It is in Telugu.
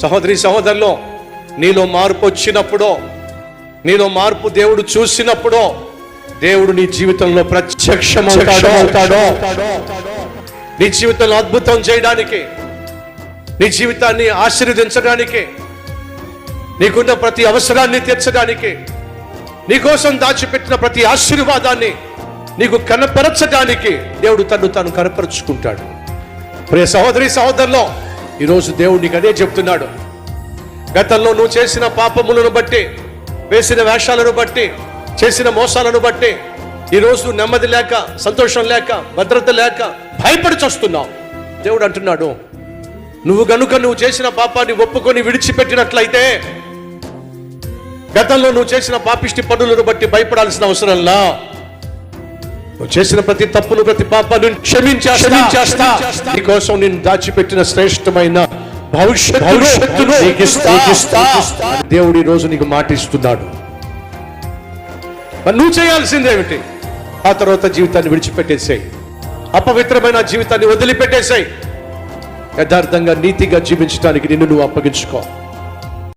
సహోదరి సహోదరులు, నీలో మార్పు వచ్చినప్పుడు, నీలో మార్పు దేవుడు చూసినప్పుడు, దేవుడు నీ జీవితంలో ప్రత్యక్షమవుతాడో, నీ జీవితంలో అద్భుతం చేయడానికి, నీ జీవితాన్ని ఆశీర్వదించడానికి, నీకున్న ప్రతి అవసరాన్ని తీర్చడానికి, నీకోసం దాచిపెట్టిన ప్రతి ఆశీర్వాదాన్ని నీకు కనపరచడానికి దేవుడు తను తాను కనపరుచుకుంటాడు. ప్రియ సహోదరి సహోదరులు, ఈరోజు దేవుడు నీకు అదే చెప్తున్నాడు. గతంలో నువ్వు చేసిన పాపములను బట్టి, వేసిన వేషాలను బట్టి, చేసిన మోసాలను బట్టి ఈరోజు నెమ్మది లేక, సంతోషం లేక, భద్రత లేక భయపడి చస్తున్నావు. దేవుడు అంటున్నాడు, నువ్వు గనుక నువ్వు చేసిన పాపాన్ని ఒప్పుకొని విడిచిపెట్టినట్లయితే, గతంలో నువ్వు చేసిన పాపిష్టి పనులను బట్టి భయపడాల్సిన అవసరంలా, నువ్వు చేసిన ప్రతి తప్పును, ప్రతి పాపాన్ని క్షమించేస్తా. నీకోసం నేను దాచిపెట్టిన శ్రేష్టమైన భవిష్యత్తును దేవుడు ఈ రోజు నీకు మాట ఇస్తున్నాడు. మరి నువ్వు చేయాల్సిందేమిటి? ఆ తర్వాత జీవితాన్ని విడిచిపెట్టేసాయి, అపవిత్రమైన జీవితాన్ని వదిలిపెట్టేసాయి, యథార్థంగా నీతిగా జీవించడానికి నిన్ను నువ్వు అప్పగించుకో.